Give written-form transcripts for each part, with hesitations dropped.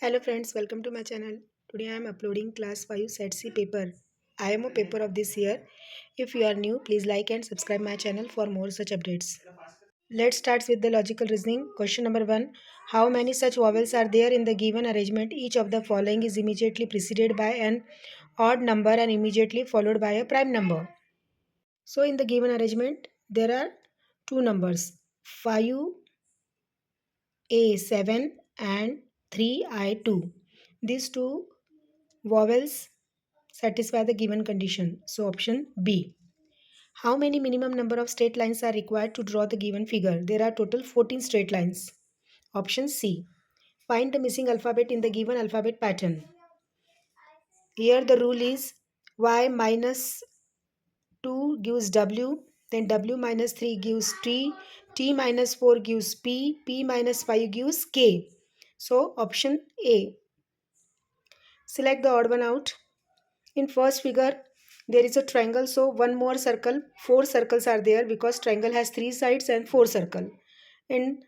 Hello friends, welcome to my channel. Today I am uploading class 5 set C paper, IMO paper of this year. If you are new, please like and subscribe my channel for more such updates. Let's start with the logical reasoning. Question number 1. How many such vowels are there in the given arrangement? Each of the following is immediately preceded by an odd number and immediately followed by a prime number. So in the given arrangement, there are two numbers 5A7 and 3I2. These two vowels satisfy the given condition. So option B. How many minimum number of straight lines are required to draw the given figure? There are total 14 straight lines. Option C. Find the missing alphabet in the given alphabet pattern. Here the rule is y minus 2 gives w, then w minus 3 gives t, t minus 4 gives p, p minus 5 gives k. So option A. Select the odd one out. In first figure, there is a triangle, so one more circle, four circles are there because triangle has three sides and four circle. In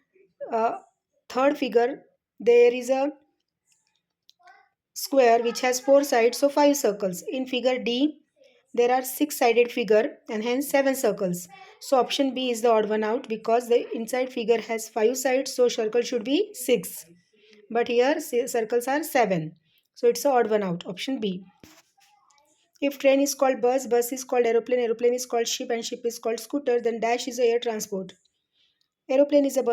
third figure, there is a square which has four sides, so five circles. In figure D, there are six-sided figure and hence seven circles. So option B is the odd one out because the inside figure has five sides, so circle should be six. But here circles are seven, so it's the odd one out. Option B. If train is called bus, bus is called aeroplane, aeroplane is called ship, and ship is called scooter, then dash is air transport. Aeroplane is a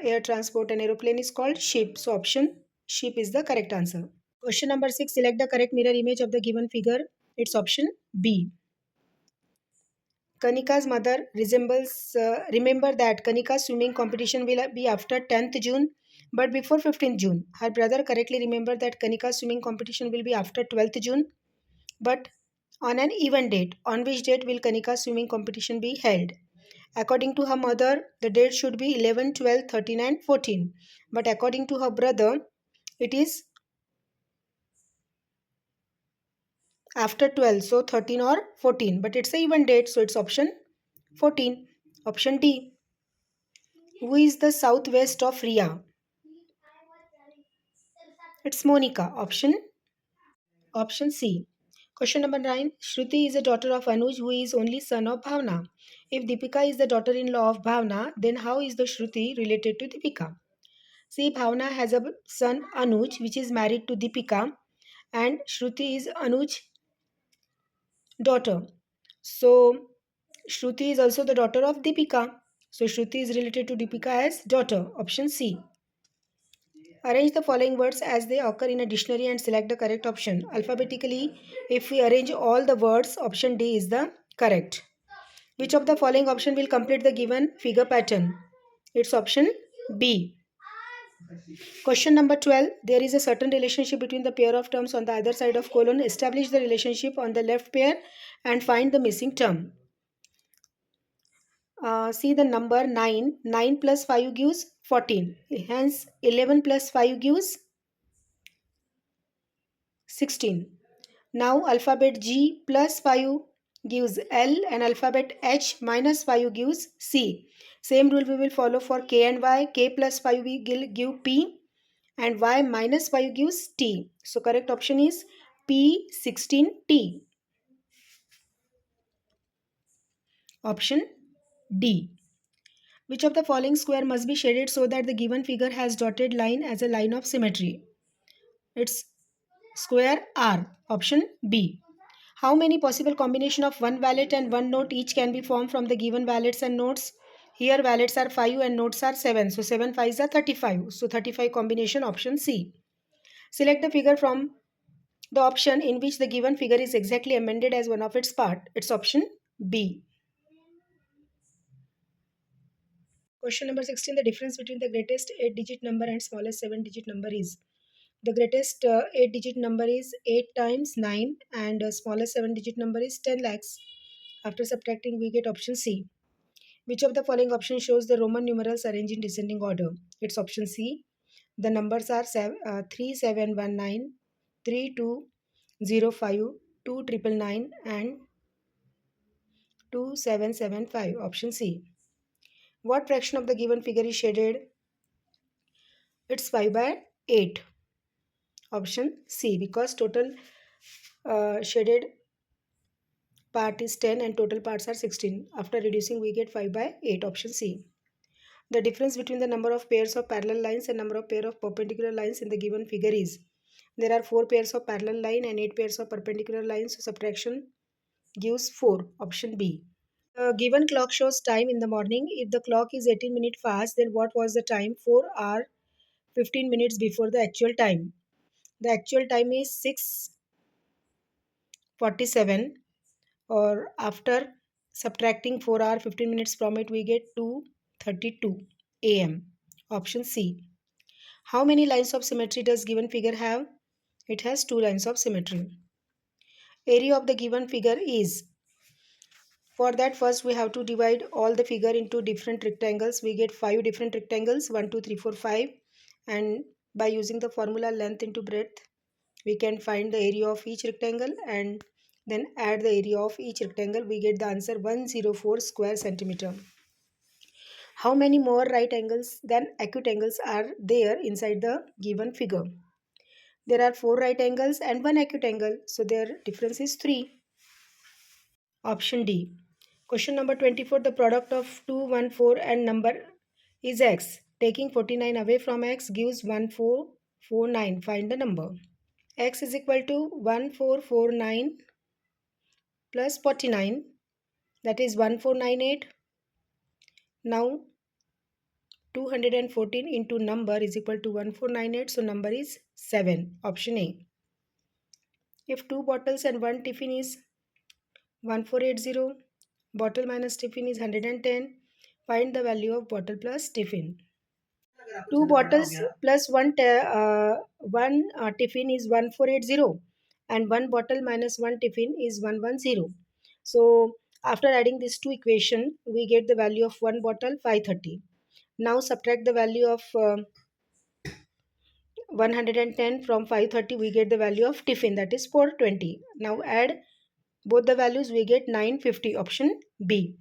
air transport and aeroplane is called ship. So option ship is the correct answer. Question number 6. Select the correct mirror image of the given figure. It's option B. Kanika's mother resembles. Remember that Kanika's swimming competition will be after 10th June, but before 15th June. Her brother correctly remembered that Kanika's swimming competition will be after 12th June, but on an even date. On which date will Kanika's swimming competition be held? According to her mother, the date should be 11, 12, 13 and 14. But according to her brother, it is after 12, so 13 or 14. But it's a even date, so it's option 14. Option D. Who is the southwest of Ria? It's Monica. Option C. Question number 9. Shruti is a daughter of Anuj who is only son of Bhavna. If Deepika is the daughter-in-law of Bhavna, then how is the Shruti related to Deepika? See, Bhavna has a son Anuj which is married to Deepika and Shruti is Anuj's daughter. So, Shruti is also the daughter of Deepika. So, Shruti is related to Deepika as daughter. Option C. Arrange the following words as they occur in a dictionary and select the correct option. Alphabetically, if we arrange all the words, option D is the correct. Which of the following option will complete the given figure pattern? It's option B. Question number 12. There is a certain relationship between the pair of terms on the other side of colon. Establish the relationship on the left pair and find the missing term. See the number 9. 9 plus 5 gives 14. Hence, 11 plus 5 gives 16. Now, alphabet G plus 5 gives L and alphabet H minus 5 gives C. Same rule we will follow for K and Y. K plus 5 will give P and Y minus 5 gives T. So, correct option is P16T. Option D. Which of the following square must be shaded so that the given figure has dotted line as a line of symmetry? It's square R. Option B. How many possible combination of one wallet and one note each can be formed from the given wallets and notes? Here wallets are 5 and notes are 7. So 7 5s are 35. So 35 combination option C. Select the figure from the option in which the given figure is exactly amended as one of its part. It's option B. Question number 16. The difference between the greatest 8-digit number and smallest 7-digit number is? The greatest 8-digit number is 8 times 9 and smallest 7-digit number is 10 lakhs. After subtracting, we get option C. Which of the following option shows the Roman numerals arranged in descending order? It's option C. The numbers are 3719, 3205, 2999 and 2775. Option C. What fraction of the given figure is shaded? It's 5 by 8. Option C, because total shaded part is 10 and total parts are 16. After reducing, we get 5 by 8. Option C. The difference between the number of pairs of parallel lines and number of pair of perpendicular lines in the given figure is, there are 4 pairs of parallel line and 8 pairs of perpendicular lines, so subtraction gives 4. Option B. The given clock shows time in the morning. If the clock is 18 minutes fast, then what was the time 4 hour 15 minutes before the actual time? The actual time is 6:47, or after subtracting 4 hour 15 minutes from it, we get 2:32 am. Option C. How many lines of symmetry does given figure have? It has 2 lines of symmetry. Area of the given figure is, for that first we have to divide all the figure into different rectangles. We get 5 different rectangles, 1 2 3 4 5, and by using the formula length into breadth, we can find the area of each rectangle and then add the area of each rectangle. We get the answer 104 square centimeter. How many more right angles than acute angles are there inside the given figure? There are 4 right angles and 1 acute angle, so their difference is 3. Option D. Question number 24. The product of 214 and number is x. Taking 49 away from x gives 1449. Find the number. X is equal to 1449 plus 49, that is 1498. Now 214 into number is equal to 1498, so number is 7. Option A. If 2 bottles and 1 tiffin is 1480, bottle minus tiffin is 110. Find the value of bottle plus tiffin. 2 bottles plus 1 tiffin is 1480, and 1 bottle minus 1 tiffin is 110. So after adding these two equation, we get the value of 1 bottle 530. Now subtract the value of 110 from 530, we get the value of tiffin, that is 420. Now add both the values, we get 950. Option B.